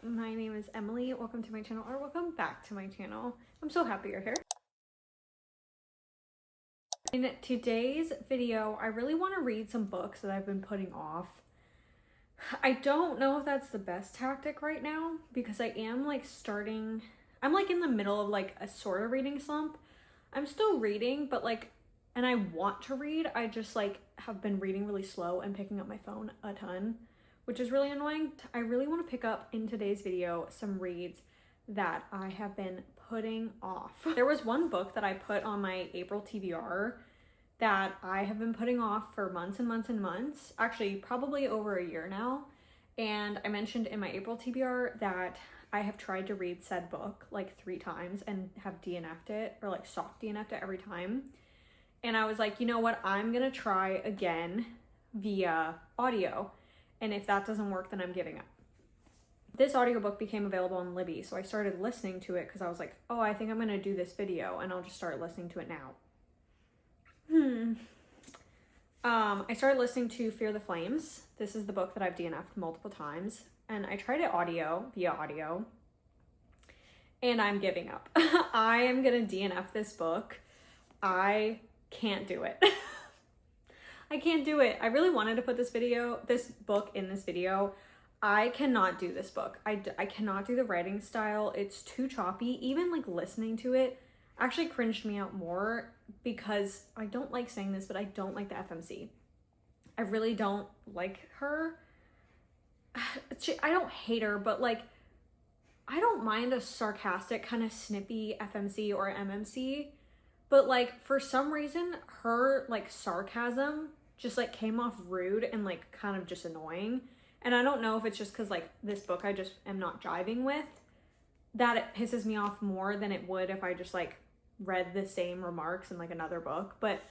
my name is Emily. Welcome to my channel, or welcome back to my channel. I'm so happy you're here. In today's video, I really want to read some books that I've been putting off. I don't know if that's the best tactic right now because I am I'm like in the middle of like a sort of reading slump. I'm still reading, but like, and I want to read, I just like have been reading really slow and picking up my phone a ton, which is really annoying. I really want to pick up in today's video some reads that I have been putting off. There was one book that I put on my April TBR that I have been putting off for months and months and months, actually probably over a year now. And I mentioned in my April TBR that I have tried to read said book like 3 times and have DNF'd it, or like soft DNF'd it every time. And I was like, you know what, I'm gonna try again via audio. And if that doesn't work, then I'm giving up. This audiobook became available on Libby, so I started listening to it because I was like, oh, I think I'm gonna do this video and I'll just start listening to it now. I started listening to Fear the Flames. This is the book that I've DNF'd multiple times, and I tried it via audio, and I'm giving up. I am gonna DNF this book. I can't do it. I can't do it. I really wanted to put this book in this video. I cannot do this book. I cannot do the writing style. It's too choppy. Even like listening to it actually cringed me out more because I don't like saying this, but I don't like the FMC. I really don't like her. I don't hate her, but like, I don't mind a sarcastic kind of snippy FMC or MMC, but like for some reason her like sarcasm just like came off rude and like kind of just annoying. And I don't know if it's just because like this book I just am not jiving with, that it pisses me off more than it would if I just like read the same remarks in like another book. But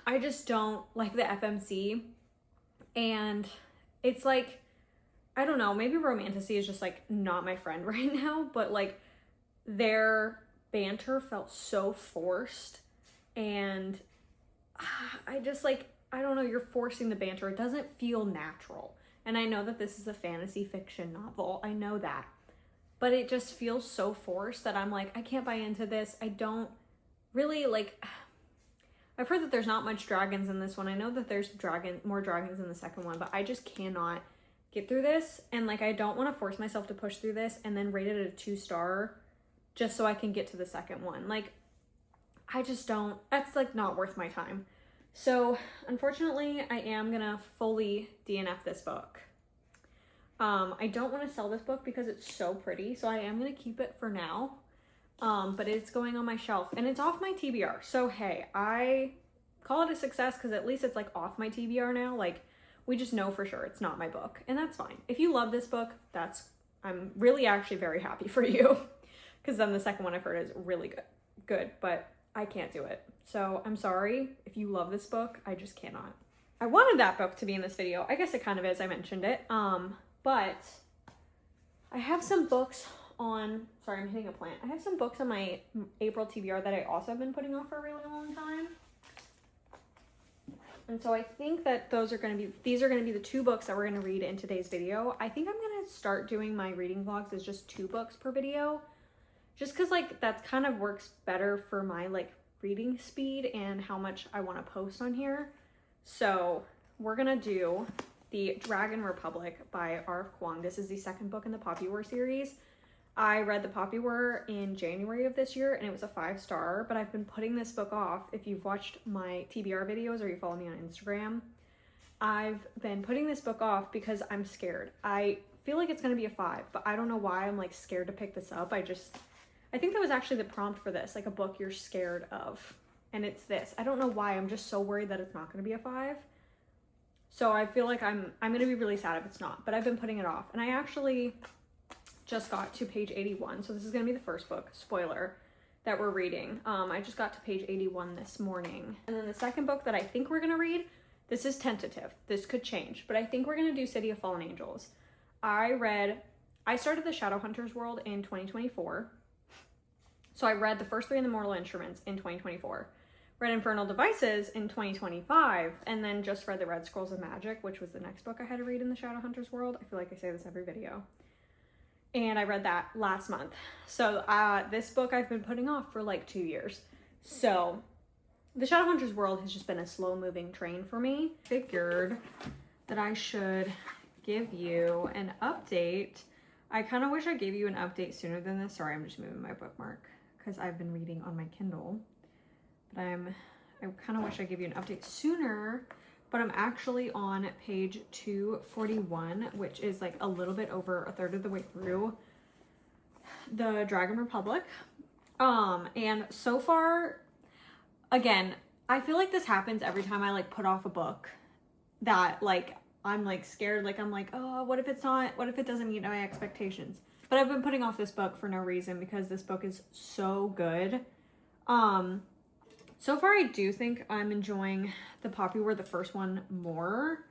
I just don't like the FMC, and it's like, I don't know, maybe romantasy is just like not my friend right now, but like their banter felt so forced, and I just like, I don't know, you're forcing the banter. It doesn't feel natural. And I know that this is a fantasy fiction novel, I know that, but it just feels so forced that I'm like, I can't buy into this. I don't really like, I've heard that there's not much dragons in this one. I know that there's more dragons in the second one, but I just cannot get through this. And like, I don't want to force myself to push through this and then rate it a 2-star just so I can get to the second one. Like, I just don't, that's like not worth my time. So unfortunately, I am gonna fully DNF this book. I don't want to sell this book because it's so pretty, so I am gonna keep it for now. But it's going on my shelf and it's off my TBR. So hey, I call it a success because at least it's like off my TBR now. Like, we just know for sure it's not my book, and that's fine. If you love this book, I'm really actually very happy for you, because then the second one I've heard is really good, but I can't do it. So I'm sorry if you love this book, I just cannot. I wanted that book to be in this video. I guess it kind of is, I mentioned it. But I have some books on, sorry, I'm hitting a plant. I have some books on my April TBR that I also have been putting off for a really long time. And so I think that these are going to be the 2 books that we're going to read in today's video. I think I'm going to start doing my reading vlogs as just 2 books per video, just because like that kind of works better for my like reading speed and how much I want to post on here. So we're going to do The Dragon Republic by R.F. Kuang. This is the 2nd book in the Poppy War series. I read the Poppy War in January of this year and it was a 5-star, but I've been putting this book off. If you've watched my TBR videos or you follow me on Instagram, I've been putting this book off because I'm scared. I feel like it's going to be a 5, but I don't know why I'm like scared to pick this up. I think that was actually the prompt for this, like a book you're scared of. And it's this. I don't know why. I'm just so worried that it's not going to be a 5. So I feel like I'm going to be really sad if it's not, but I've been putting it off. And I actually just got to page 81. So this is going to be the first book, spoiler, that we're reading. I just got to page 81 this morning. And then the second book that I think we're going to read, this is tentative. This could change, but I think we're going to do City of Fallen Angels. I started the Shadowhunters world in 2024. So I read the first 3 in the Mortal Instruments in 2024. Read Infernal Devices in 2025, and then just read the Red Scrolls of Magic, which was the next book I had to read in the Shadowhunters world. I feel like I say this every video. and I read that last month. So this book I've been putting off for like 2 years. So the Shadowhunters world has just been a slow moving train for me. Figured that I should give you an update. I kind of wish I gave you an update sooner than this. Sorry, I'm just moving my bookmark because I've been reading on my Kindle. But I kind of wish I gave you an update sooner, but I'm actually on page 241, which is like a little bit over a third of the way through the Dragon Republic. And so far, again, I feel like this happens every time I like put off a book that like I'm like scared, like I'm like, oh, what if it doesn't meet my expectations? But I've been putting off this book for no reason because this book is so good. So far I do think I'm enjoying the Poppy War, the first one, more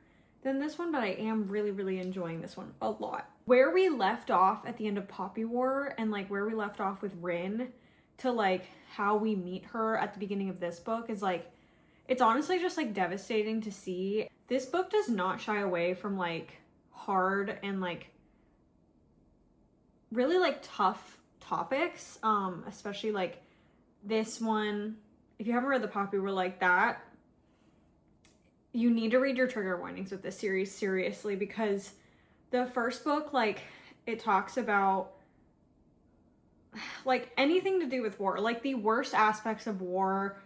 than this one, but I am really, really enjoying this one a lot. Where we left off at the end of Poppy War and like where we left off with Rin to like how we meet her at the beginning of this book is like, it's honestly just like devastating to see. This book does not shy away from like hard and like really like tough topics, especially like this one. If you haven't read the Poppy War like that, you need to read your trigger warnings with this series seriously, because the first book, like, it talks about like anything to do with war, like the worst aspects of war,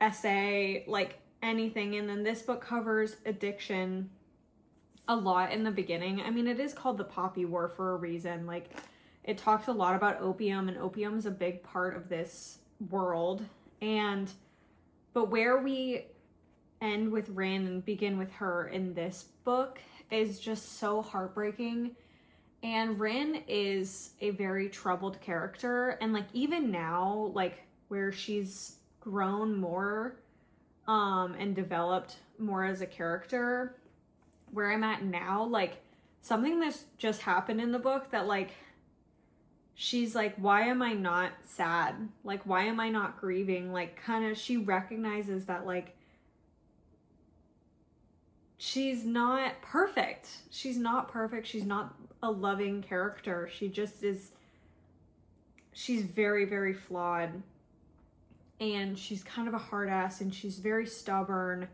essay, like anything. And then this book covers addiction a lot in the beginning. I mean, it is called the Poppy War for a reason. Like, it talks a lot about opium, and opium is a big part of this world. But where we end with Rin and begin with her in this book is just so heartbreaking. And Rin is a very troubled character, and like even now, like where she's grown more and developed more as a character, where I'm at now, like something that's just happened in the book that like she's like, why am I not sad? Like, why am I not grieving? Like, kind of, she recognizes that, like, she's not perfect. She's not perfect. She's not a loving character. She just is, she's very, very flawed. And she's kind of a hard ass, and she's very stubborn.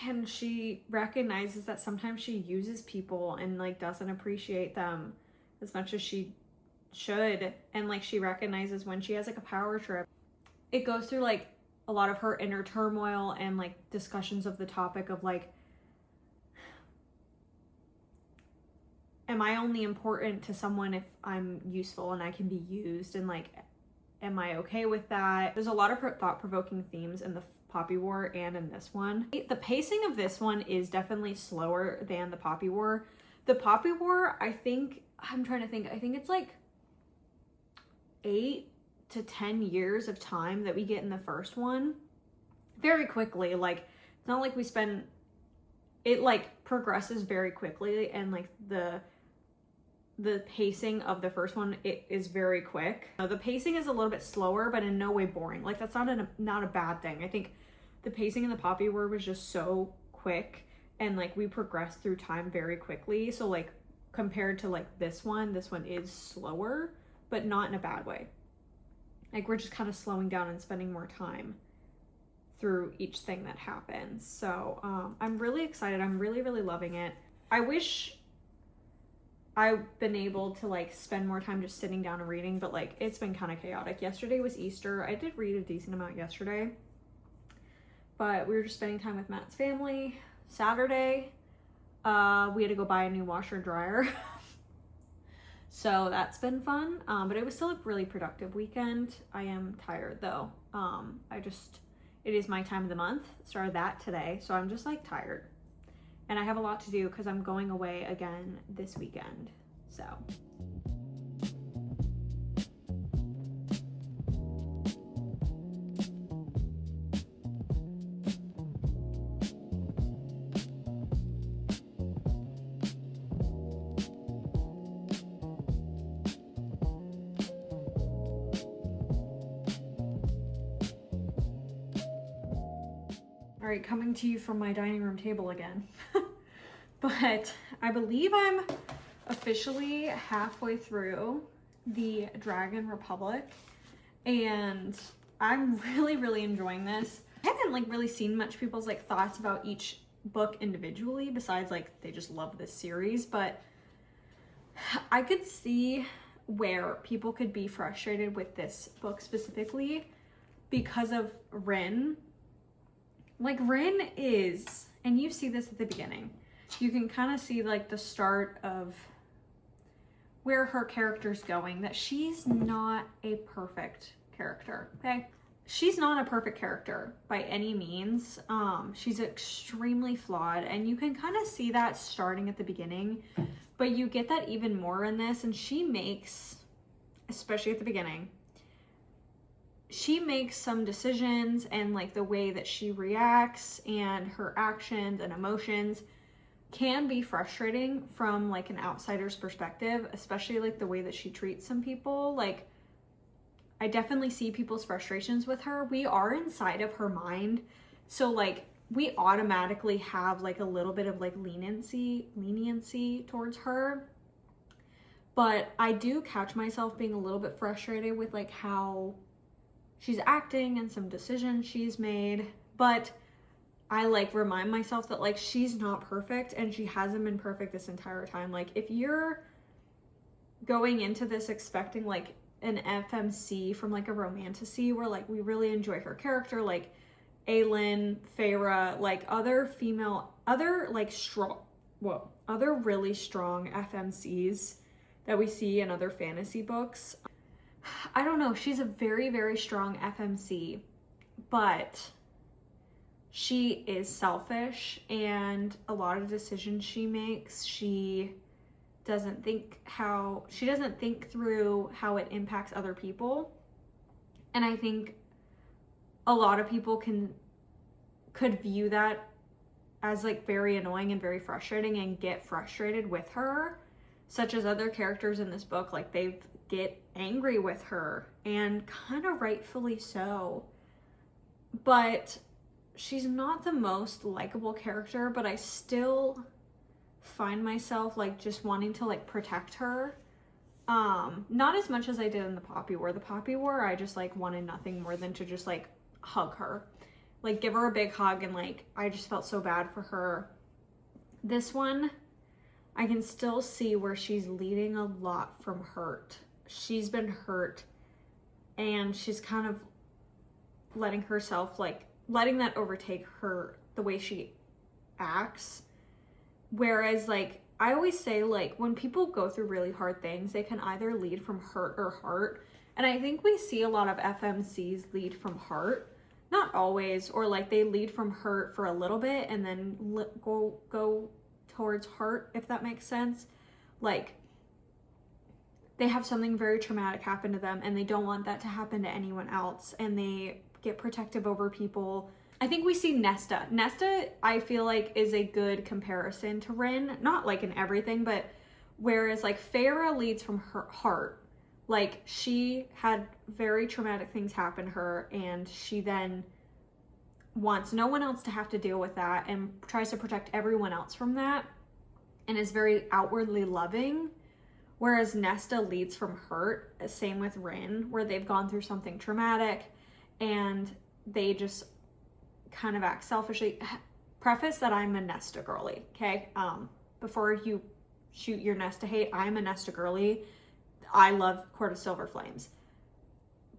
And she recognizes that sometimes she uses people and, like, doesn't appreciate them as much as she should. And like she recognizes when she has like a power trip. It goes through like a lot of her inner turmoil and like discussions of the topic of like, am I only important to someone if I'm useful and I can be used, and like, am I okay with that? There's a lot of thought-provoking themes in the Poppy War and in this one. The pacing of this one is definitely slower than the Poppy War. The Poppy War, I think it's like 8 to 10 years of time that we get in the first one very quickly. Like, it's not like we spend, it like progresses very quickly, and like the pacing of the first one, it is very quick. The pacing is a little bit slower, but in no way boring. Like, that's not a bad thing. I think the pacing in the Poppy War was just so quick, and like we progressed through time very quickly. So like compared to like this one is slower, but not in a bad way. Like, we're just kind of slowing down and spending more time through each thing that happens. So I'm really excited. I'm really, really loving it. I wish I've been able to like spend more time just sitting down and reading, but like it's been kind of chaotic. Yesterday was Easter. I did read a decent amount yesterday, but we were just spending time with Matt's family. Saturday, we had to go buy a new washer and dryer. So that's been fun, but it was still a really productive weekend. I am tired though. It is my time of the month. Started that today, so I'm just like tired. And I have a lot to do because I'm going away again this weekend, so. All right, coming to you from my dining room table again. But I believe I'm officially halfway through the Dragon Republic, and I'm really enjoying this. I haven't like really seen much people's like thoughts about each book individually, besides like they just love this series, but I could see where people could be frustrated with this book specifically because of Rin. Like Rin is, and you see this at the beginning, you can kind of see like the start of where her character's going, that she's not a perfect character, okay? She's not a perfect character by any means. She's extremely flawed, and you can kind of see that starting at the beginning, but you get that even more in this, and she makes, especially at the beginning, she makes some decisions, and like the way that she reacts and her actions and emotions can be frustrating from like an outsider's perspective, especially like the way that she treats some people. Like, I definitely see people's frustrations with her. We are inside of her mind, so like we automatically have like a little bit of like leniency towards her. But I do catch myself being a little bit frustrated with like how she's acting and some decisions she's made, but I like remind myself that like she's not perfect, and she hasn't been perfect this entire time. Like, if you're going into this expecting like an FMC from like a romantasy where like we really enjoy her character, like Aelin, Feyre, like other really strong FMCs that we see in other fantasy books, I don't know, she's a very strong FMC, but she is selfish, and a lot of decisions she makes, she doesn't think through how it impacts other people. And I think a lot of people could view that as like very annoying and very frustrating and get frustrated with her, such as other characters in this book. Like, they get angry with her, and kind of rightfully so. But she's not the most likable character, but I still find myself like just wanting to like protect her. Not as much as I did in the Poppy War. The Poppy War, I just like wanted nothing more than to just like hug her, like give her a big hug, and like I just felt so bad for her. This one, I can still see where she's leading a lot from hurt. She's been hurt, and she's kind of letting that overtake her, the way she acts. Whereas like I always say, like when people go through really hard things, they can either lead from hurt or heart. And I think we see a lot of FMCs lead from heart. Not always, or like they lead from hurt for a little bit and then go towards heart, if that makes sense. Like, they have something very traumatic happen to them, and they don't want that to happen to anyone else, and they get protective over people. I think we see Nesta. Nesta, I feel like, is a good comparison to Rin. Not like in everything, but whereas like Feyre leads from her heart. Like, she had very traumatic things happen to her, and she then wants no one else to have to deal with that and tries to protect everyone else from that, and is very outwardly loving. Whereas Nesta leads from hurt, same with Rin, where they've gone through something traumatic and they just kind of act selfishly. Preface that I'm a Nesta girly, okay? Before you shoot your Nesta hate, I'm a Nesta girly. I love Court of Silver Flames.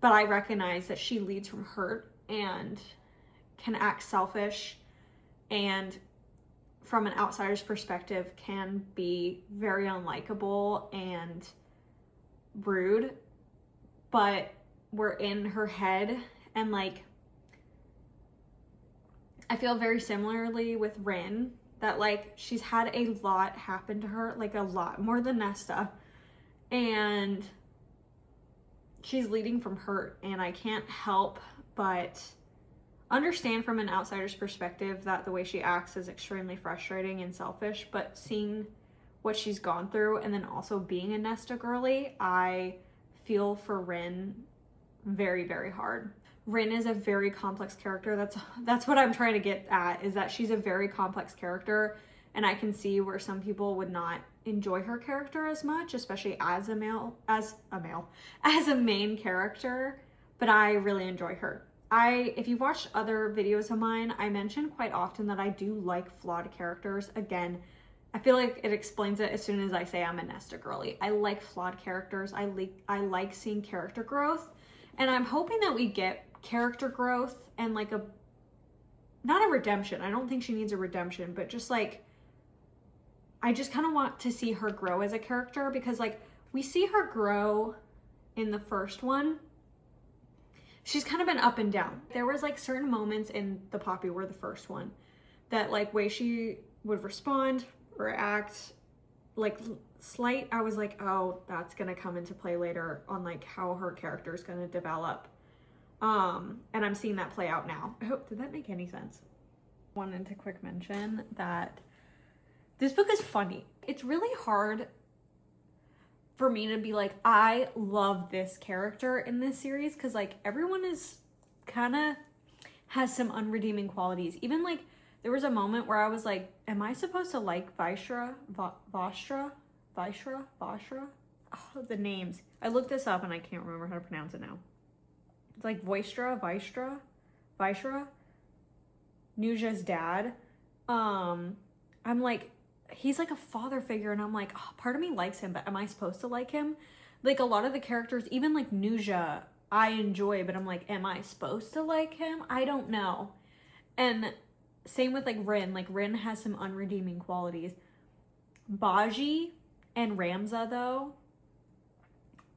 But I recognize that she leads from hurt and can act selfish, and from an outsider's perspective can be very unlikable and rude. But we're in her head, and like I feel very similarly with Rin, that like she's had a lot happen to her, like a lot more than Nesta, and she's leading from hurt, and I can't help but understand from an outsider's perspective that the way she acts is extremely frustrating and selfish. But seeing what she's gone through, and then also being a Nesta girly, I feel for Rin very, very hard. Rin is a very complex character. That's what I'm trying to get at, is that she's a very complex character, and I can see where some people would not enjoy her character as much, especially as a main character, but I really enjoy her. If you've watched other videos of mine, I mention quite often that I do like flawed characters. Again, I feel like it explains it as soon as I say I'm a Nesta girly. I like flawed characters. I like seeing character growth, and I'm hoping that we get character growth and like not a redemption. I don't think she needs a redemption, but just like, I just kind of want to see her grow as a character, because like we see her grow in the first one. She's kind of been up and down. There was like certain moments in the Poppy War, the first one, that like way she would respond or act like slight, I was like, oh, that's gonna come into play later on like how her character is gonna develop. And I'm seeing that play out now. I hope, did that make any sense? Wanted to quick mention that this book is funny. It's really hard for me to be like, I love this character in this series, because like everyone is kind of has some unredeeming qualities. Even like there was a moment where I was like, am I supposed to like Vaishra? Oh, the names. I looked this up and I can't remember how to pronounce it now. It's like Vaishra, Nuja's dad. I'm like, he's like a father figure, and I'm like, oh, part of me likes him, but am I supposed to like him? Like a lot of the characters, even like Nuja, I enjoy, but I'm like, am I supposed to like him? I don't know. And same with like Rin. Like Rin has some unredeeming qualities. Baji and Ramza though,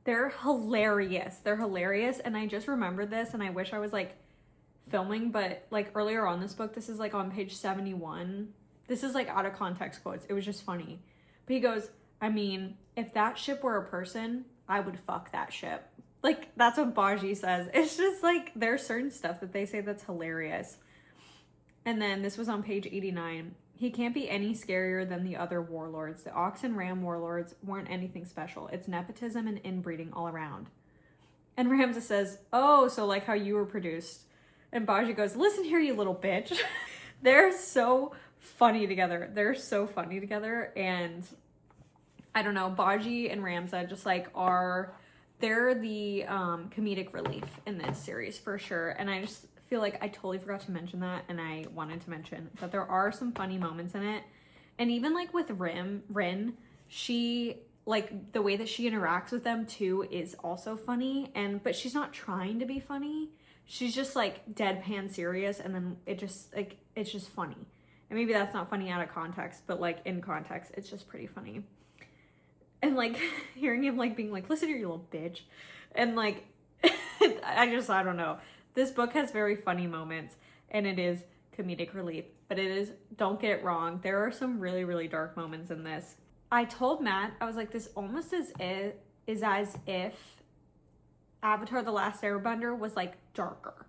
they're hilarious. They're hilarious. And I just remembered this, and I wish I was like filming, but like earlier on this book, this is like on page 71. This is like out of context quotes. It was just funny. But he goes, I mean, if that ship were a person, I would fuck that ship. Like that's what Baji says. It's just like there's certain stuff that they say that's hilarious. And then this was on page 89. He can't be any scarier than the other warlords. The Ox and Ram warlords weren't anything special. It's nepotism and inbreeding all around. And Ramza says, oh, so like how you were produced. And Baji goes, listen here, you little bitch. They're so funny together. They're so funny together. And I don't know, Baji and Ramza just like they're the comedic relief in this series for sure. And I just feel like I totally forgot to mention that, and I wanted to mention that there are some funny moments in it. And even like with Rin, she like the way that she interacts with them too is also funny, but she's not trying to be funny. She's just like deadpan serious, and then it's just funny. And maybe that's not funny out of context, but like in context, it's just pretty funny. And like hearing him like being like, listen here, you little bitch. And like, I don't know. This book has very funny moments, and it is comedic relief, but it is, don't get it wrong, there are some really, really dark moments in this. I told Matt, I was like, this almost is as if Avatar: The Last Airbender was like darker.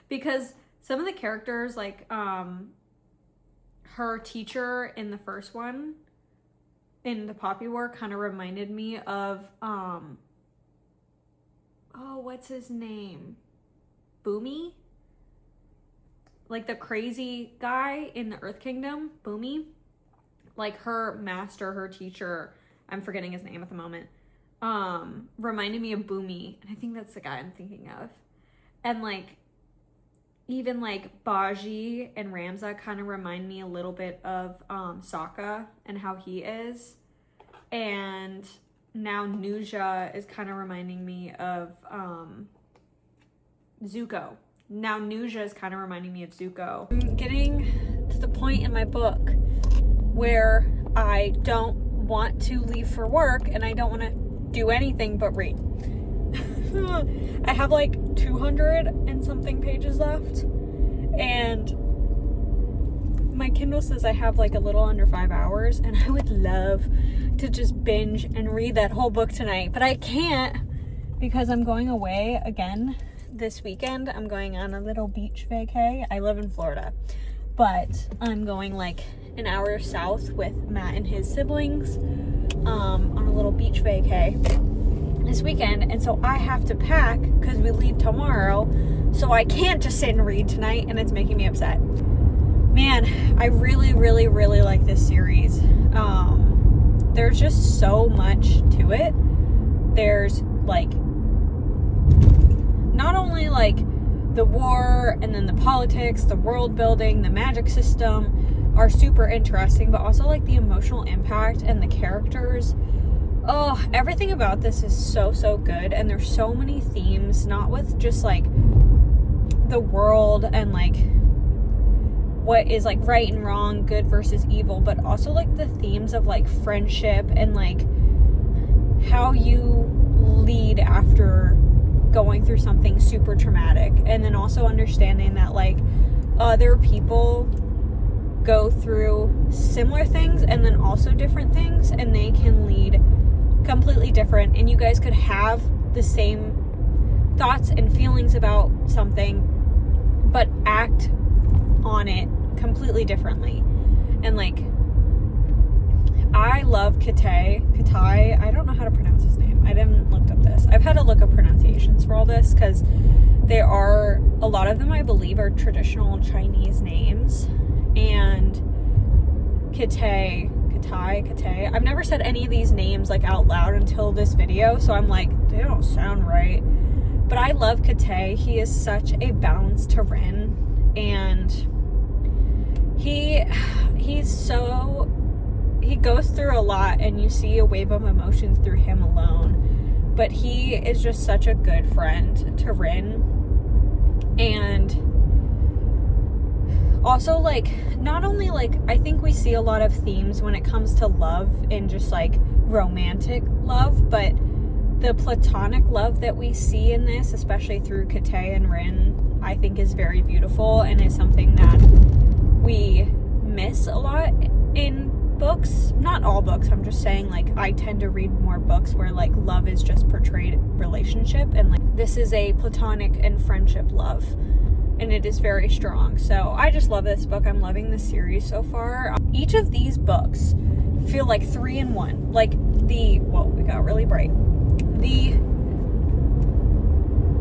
Because some of the characters, like her teacher in the first one, in the Poppy War, kind of reminded me of, what's his name? Boomy? Like the crazy guy in the Earth Kingdom, Boomy. Like her master, her teacher, I'm forgetting his name at the moment, reminded me of Boomy. And I think that's the guy I'm thinking of. And like, even like Baji and Ramza kind of remind me a little bit of Sokka and how he is. And now Nuja is kind of reminding me of Zuko. Now Nuja is kind of reminding me of Zuko. I'm getting to the point in my book where I don't want to leave for work and I don't want to do anything but read. I have like 200 and something pages left, and my Kindle says I have like a little under 5 hours, and I would love to just binge and read that whole book tonight, but I can't because I'm going away again this weekend. I'm going on a little beach vacay. I live in Florida, but I'm going like an hour south with Matt and his siblings on a little beach vacay this weekend, and so I have to pack because we leave tomorrow, so I can't just sit and read tonight, and it's making me upset. Man, I really, really, really like this series. there's just so much to it. There's like not only like the war and then the politics, the world building, the magic system are super interesting, but also like the emotional impact and the characters. Oh, everything about this is so good, and there's so many themes, not with just like the world and like what is like right and wrong, good versus evil, but also like the themes of like friendship and like how you lead after going through something super traumatic, and then also understanding that like other people go through similar things and then also different things, and they can lead completely different, and you guys could have the same thoughts and feelings about something but act on it completely differently. And like I love Katai, I don't know how to pronounce his name. I didn't look up this. I've had to look up pronunciations for all this because there are a lot of them I believe are traditional Chinese names. And Katai. I've never said any of these names like out loud until this video, so I'm like, they don't sound right. But I love Katai. He is such a balance to Rin, and he goes through a lot, and you see a wave of emotions through him alone, but he is just such a good friend to Rin. And also, like, not only, like, I think we see a lot of themes when it comes to love and just, like, romantic love, but the platonic love that we see in this, especially through Katai and Rin, I think is very beautiful, and is something that we miss a lot in books. Not all books, I'm just saying, like, I tend to read more books where, like, love is just portrayed relationship, and, like, this is a platonic and friendship love, and it is very strong. So I just love this book. I'm loving this series so far. Each of these books feel like 3 in 1. Like we got really bright. The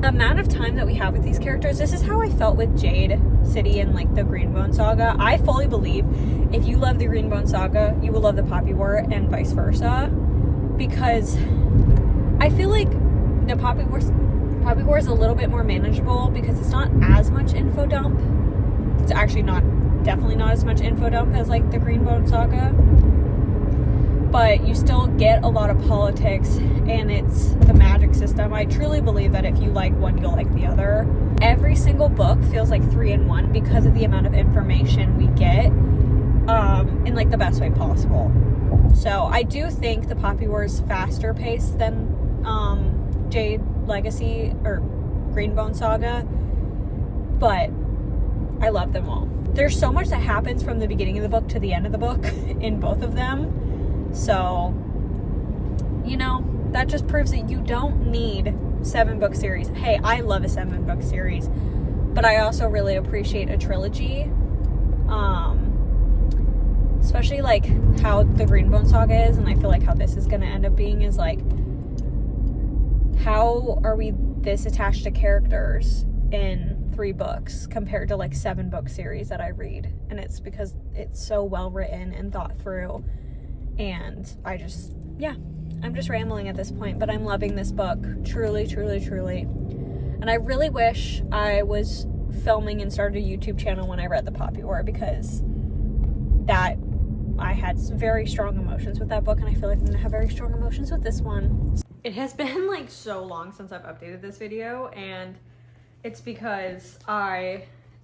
amount of time that we have with these characters, this is how I felt with Jade City and like the Greenbone Saga. I fully believe if you love the Greenbone Saga, you will love the Poppy War, and vice versa, because I feel like the Poppy War is a little bit more manageable because it's not as much info dump. It's actually definitely not as much info dump as like the Greenbone Saga, but you still get a lot of politics, and it's the magic system. I truly believe that if you like one, you'll like the other. Every single book feels like 3 in 1 because of the amount of information we get in like the best way possible. So I do think the Poppy War is faster paced than Jade Legacy or Greenbone Saga, but I love them all. There's so much that happens from the beginning of the book to the end of the book in both of them. So, you know, that just proves that you don't need 7-book series. Hey, I love a 7-book series, but I also really appreciate a trilogy. Especially like how the Greenbone Saga is, and I feel like how this is going to end up being is like, how are we this attached to characters in 3 books compared to like 7-book series that I read? And it's because it's so well written and thought through. And I'm just rambling at this point, but I'm loving this book. Truly. And I really wish I was filming and started a YouTube channel when I read the Poppy War, because that I had very strong emotions with that book, and I feel like I'm gonna have very strong emotions with this one. It has been like so long since I've updated this video, and it's because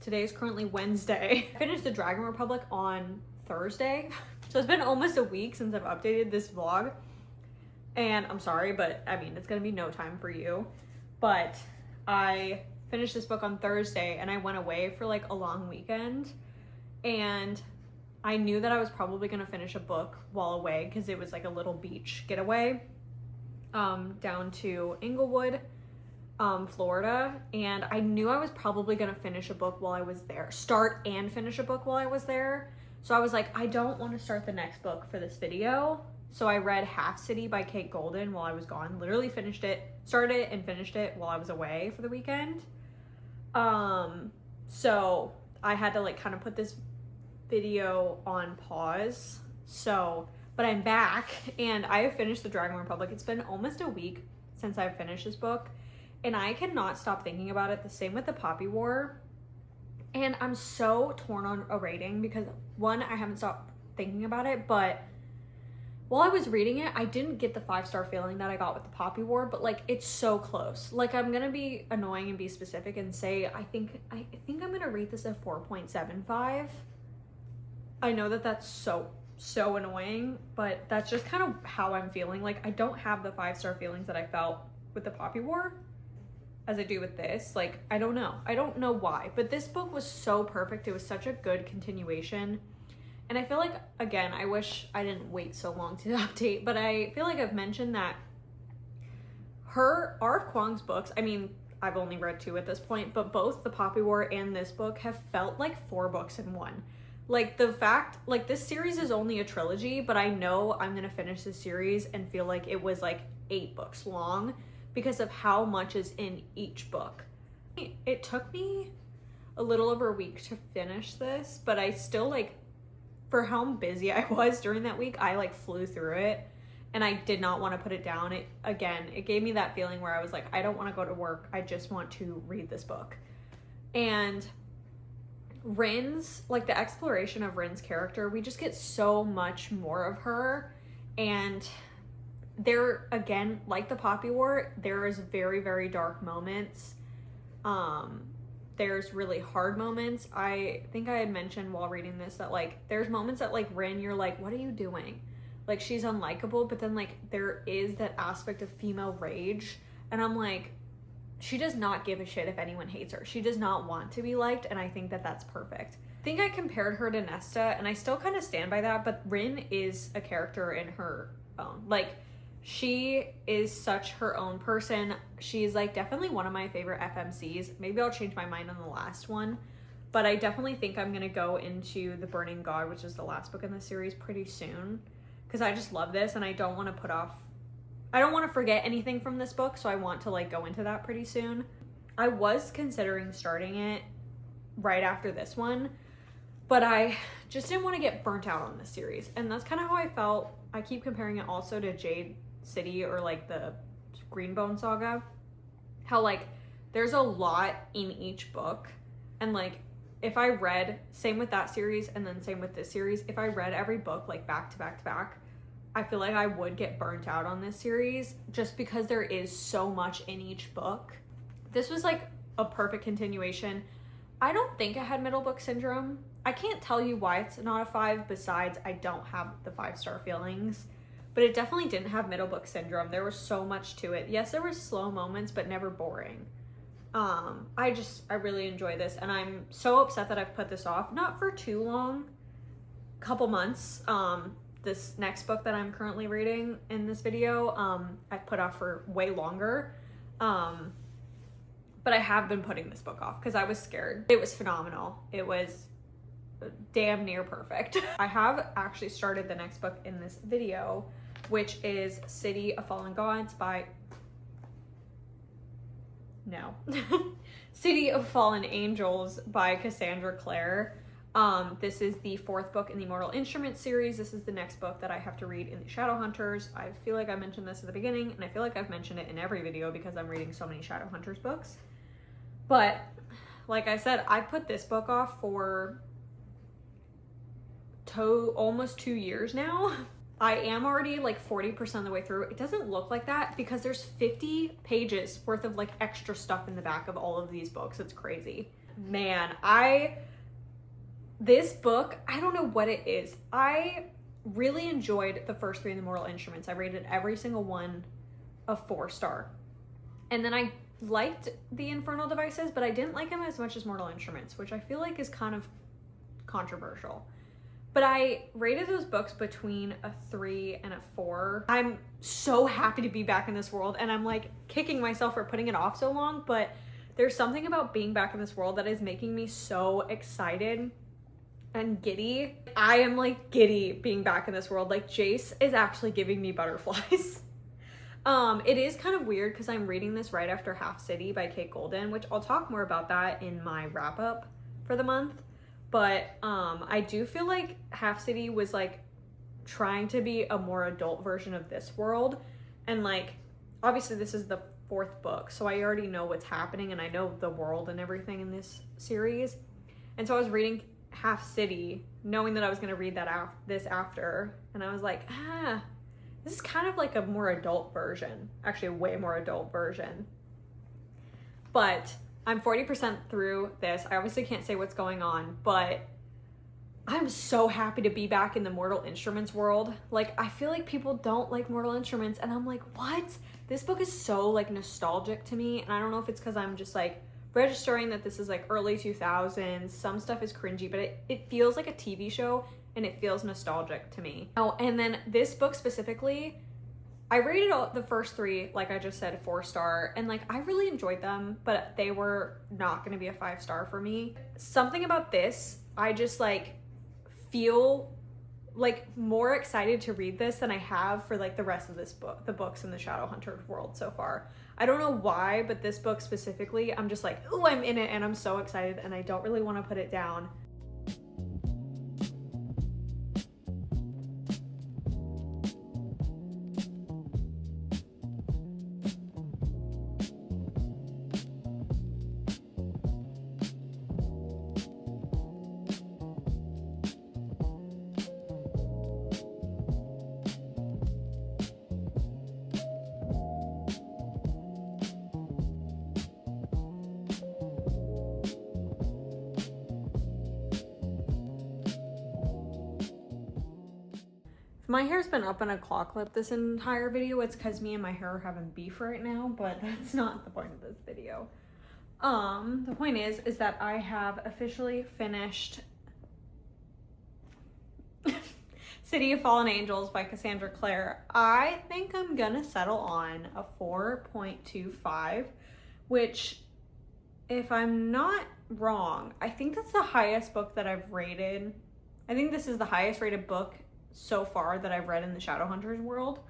today is currently Wednesday. I finished the Dragon Republic on Thursday. So it's been almost a week since I've updated this vlog, and I'm sorry, but I mean, it's gonna be no time for you. But I finished this book on Thursday, and I went away for like a long weekend, and I knew that I was probably gonna finish a book while away because it was like a little beach getaway down to Inglewood, Florida, and I knew I was probably gonna finish a book while I was there, start and finish a book while I was there. So I was like, I don't want to start the next book for this video. So I read Half City by Kate Golden while I was gone. Literally finished it, started it and finished it while I was away for the weekend. So I had to like kind of put this video on pause. So but I'm back and I have finished the Dragon Republic. It's been almost a week since I've finished this book and I cannot stop thinking about it. The same with the Poppy War. And I'm so torn on a rating because one, I haven't stopped thinking about it, but while I was reading it, I didn't get the 5-star feeling that I got with the Poppy War, but like it's so close. Like I'm gonna be annoying and be specific and say I think I'm gonna rate this a 4.75. I know that that's so annoying, but that's just kind of how I'm feeling. Like I don't have the 5-star feelings that I felt with the Poppy War as I do with this. Like I don't know why, but this book was so perfect. It was such a good continuation. And I feel like, again, I wish I didn't wait so long to update, but I feel like I've mentioned that R.F. Kuang's books, I mean, I've only read 2 at this point, but both the Poppy War and this book have felt like 4 books in one. Like the fact, like this series is only a trilogy, but I know I'm gonna finish this series and feel like it was like 8 books long because of how much is in each book. It took me a little over a week to finish this, but I still like, for how busy I was during that week, I like flew through it and I did not want to put it down. It gave me that feeling where I was like, I don't want to go to work. I just want to read this book. And Rin's, like the exploration of Rin's character, we just get so much more of her. And there, again, like the Poppy War, there is very, very dark moments. There's really hard moments. I think I had mentioned while reading this that like there's moments that like Rin, you're like, what are you doing? Like she's unlikable, but then like there is that aspect of female rage and I'm like, she does not give a shit if anyone hates her. She does not want to be liked, and I think that that's perfect. I think I compared her to Nesta and I still kind of stand by that, but Rin is a character in her own. Like she is such her own person. She's like definitely one of my favorite FMCs. Maybe I'll change my mind on the last one, but I definitely think I'm gonna go into The Burning God, which is the last book in the series, pretty soon because I just love this and I don't want to forget anything from this book, so I want to like go into that pretty soon. I was considering starting it right after this one, but I just didn't want to get burnt out on this series, and that's kind of how I felt. I keep comparing it also to Jade City or like the Greenbone Saga, how like there's a lot in each book, and like if I read, same with that series and then same with this series, if I read every book like back to back to back, I feel like I would get burnt out on this series just because there is so much in each book. This was like a perfect continuation. I don't think I had middle book syndrome. I can't tell you why it's not a 5 besides I don't have the 5-star feelings, but it definitely didn't have middle book syndrome. There was so much to it. Yes, there were slow moments, but never boring. I really enjoy this, and I'm so upset that I've put this off, not for too long, couple months. This next book that I'm currently reading in this video, I've put off for way longer. But I have been putting this book off because I was scared. It was phenomenal. It was damn near perfect. I have actually started the next book in this video, which is City of Fallen Gods by... No. City of Fallen Angels by Cassandra Clare. This is the 4th book in the Mortal Instruments series. This is the next book that I have to read in the Shadowhunters. I feel like I mentioned this at the beginning, and I feel like I've mentioned it in every video because I'm reading so many Shadowhunters books. But like I said, I put this book off for almost 2 years now. I am already like 40% of the way through. It doesn't look like that because there's 50 pages worth of like extra stuff in the back of all of these books. It's crazy. Man, this book, I don't know what it is. I really enjoyed the first 3 in the Mortal Instruments. I rated every single one a 4-star. And then I liked the Infernal Devices, but I didn't like them as much as Mortal Instruments, which I feel like is kind of controversial. But I rated those books between a 3 and a 4. I'm so happy to be back in this world, and I'm like kicking myself for putting it off so long, but there's something about being back in this world that is making me so excited and giddy. I am like giddy being back in this world. Like Jace is actually giving me butterflies. It is kind of weird because I'm reading this right after Half City by Kate Golden, which I'll talk more about that in my wrap up for the month. But I do feel like Half City was like trying to be a more adult version of this world. And like, obviously this is the 4th book, so I already know what's happening and I know the world and everything in this series. And so I was reading Half City knowing that I was going to read this after, and I was like, this is kind of like a more adult version, actually a way more adult version. But I'm 40% through this. I obviously can't say what's going on, but I'm so happy to be back in the Mortal Instruments world. Like, I feel like people don't like Mortal Instruments, and I'm like, what? This book is so like nostalgic to me, and I don't know if it's because I'm just like registering that this is like early 2000s. Some stuff is cringy, but it feels like a TV show, and it feels nostalgic to me. Oh, and then this book specifically, I rated the first 3, like I just said, 4-star, and like I really enjoyed them, but they were not going to be a 5-star for me. Something about this, I just like feel like more excited to read this than I have for like the rest of this book, the books in the Shadowhunters world so far. I don't know why, but this book specifically, I'm just like, ooh, I'm in it and I'm so excited and I don't really want to put it down. My hair's been up in a claw clip this entire video. It's because me and my hair are having beef right now, but that's not the point of this video. The point is that I have officially finished City of Fallen Angels by Cassandra Clare. I think I'm gonna settle on a 4.25, which, if I'm not wrong, I think that's the highest book that I've rated. I think this is the highest rated book so far that I've read in the Shadowhunters world.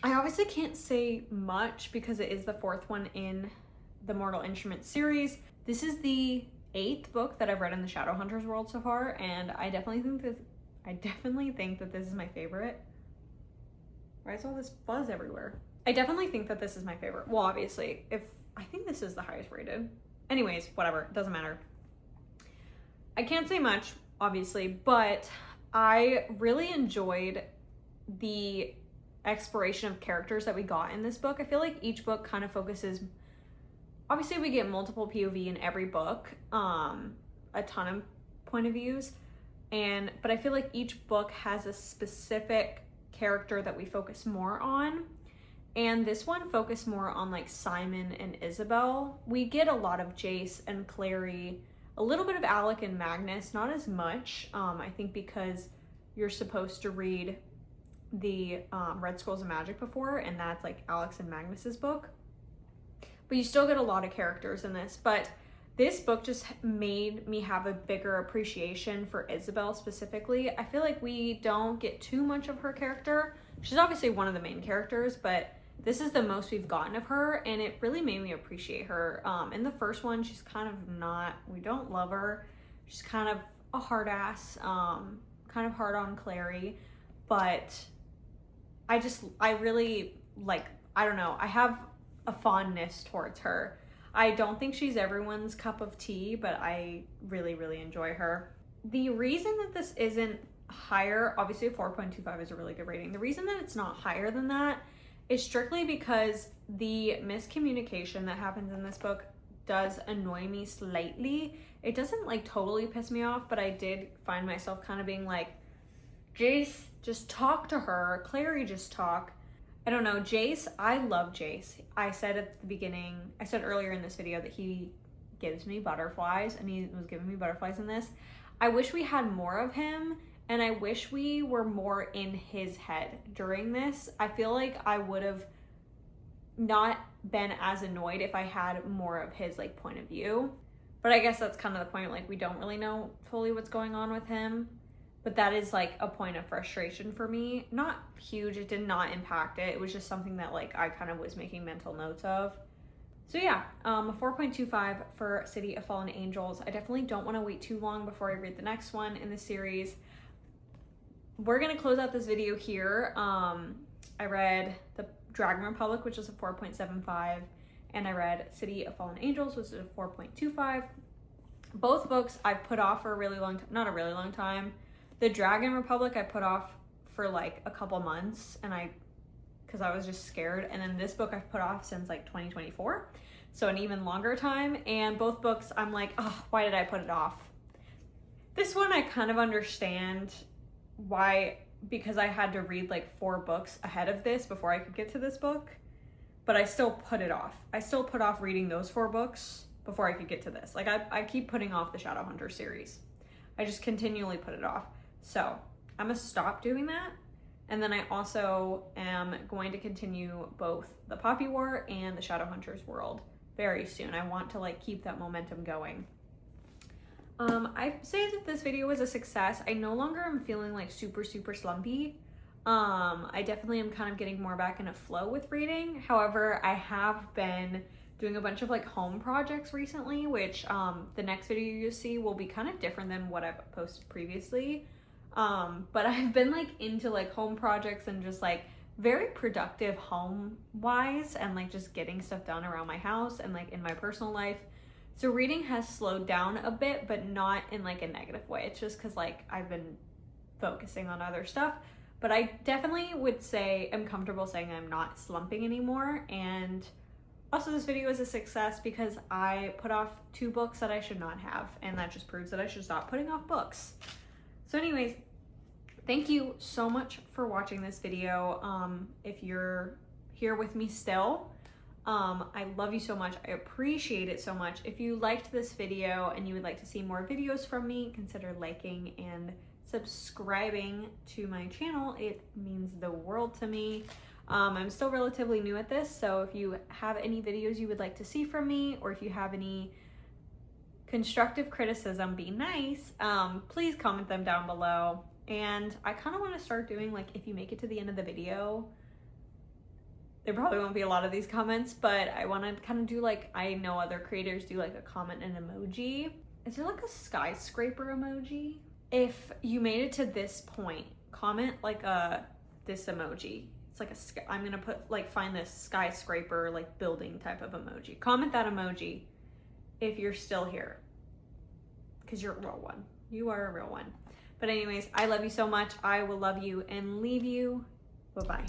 I obviously can't say much because it is the 4th one in the Mortal Instruments series. This is the 8th book that I've read in the Shadowhunters world so far, and I definitely think that this is my favorite. Why is all this fuzz everywhere? I definitely think that this is my favorite. Well, obviously, I think this is the highest rated. Anyways, whatever, it doesn't matter. I can't say much, obviously, but I really enjoyed the exploration of characters that we got in this book. I feel like each book kind of focuses, obviously we get multiple POV in every book, a ton of point of views, but I feel like each book has a specific character that we focus more on, and this one focused more on like Simon and Isabel. We get a lot of Jace and Clary, a little bit of Alec and Magnus, not as much, I think because you're supposed to read the Red Scrolls of Magic before, and that's like Alex and Magnus's book. But you still get a lot of characters in this, but this book just made me have a bigger appreciation for Isabel specifically. I feel like we don't get too much of her character. She's obviously one of the main characters, but this is the most we've gotten of her, and it really made me appreciate her. In the first one, she's kind of not, we don't love her. She's kind of a hard ass, kind of hard on Clary, but I really like, I don't know, I have a fondness towards her. I don't think she's everyone's cup of tea, but I really, really enjoy her. The reason that this isn't higher, obviously a 4.25 is a really good rating. The reason that it's not higher than that is strictly because the miscommunication that happens in this book does annoy me slightly. It doesn't like totally piss me off, but I did find myself kind of being like, Jace, just talk to her. Clary, just talk. I don't know, Jace, I love Jace. I said at the beginning, I said earlier in this video that he gives me butterflies, and he was giving me butterflies in this. I wish we had more of him, and I wish we were more in his head during this. I feel like I would have not been as annoyed if I had more of his like point of view. But I guess that's kind of the point, like we don't really know fully what's going on with him. But that is like a point of frustration for me. Not huge, it did not impact it. It was just something that like I kind of was making mental notes of. So yeah, a 4.25 for City of Fallen Angels. I definitely don't want to wait too long before I read the next one in the series. we're gonna close out this video here. I read The Dragon Republic, which is a 4.75, and I read City of Fallen Angels, which is a 4.25. Both books I've put off for a really long time, not a really long time. The Dragon Republic I put off for like a couple months, and because I was just scared. And then this book I've put off since like 2024, so an even longer time. And both books I'm like, oh, why did I put it off? This one I kind of understand why, because I had to read like 4 books ahead of this before I could get to this book, but I still put it off. I still put off reading those 4 books before I could get to this. Like I keep putting off the Shadowhunter series. I just continually put it off. So I'm gonna stop doing that. And then I also am going to continue both the Poppy War and the Shadowhunters world very soon. I want to like keep that momentum going. I say that this video was a success. I no longer am feeling like super slumpy. I definitely am kind of getting more back in a flow with reading. However, I have been doing a bunch of like home projects recently, which the next video you see will be kind of different than what I've posted previously. But I've been like into like home projects and just like very productive home wise, and like just getting stuff done around my house and like in my personal life. So reading has slowed down a bit, but not in like a negative way. It's just because like I've been focusing on other stuff. But I definitely would say I'm comfortable saying I'm not slumping anymore. And also this video is a success because I put off 2 books that I should not have. And that just proves that I should stop putting off books. So anyways, thank you so much for watching this video. If you're here with me still, I love you so much. I appreciate it so much. If you liked this video and you would like to see more videos from me, consider liking and subscribing to my channel. It means the world to me. I'm still relatively new at this, so if you have any videos you would like to see from me, or if you have any constructive criticism, be nice, please comment them down below. And I kind of want to start doing like, if you make it to the end of the video, there probably won't be a lot of these comments, but I want to kind of do like, I know other creators do like a comment and emoji. Is there like a skyscraper emoji? If you made it to this point, comment like this emoji. It's like I'm gonna put like, find this skyscraper like building type of emoji. Comment that emoji if you're still here, because you're a real one. You are a real one. But anyways, I love you so much. I will love you and leave you. Bye-bye.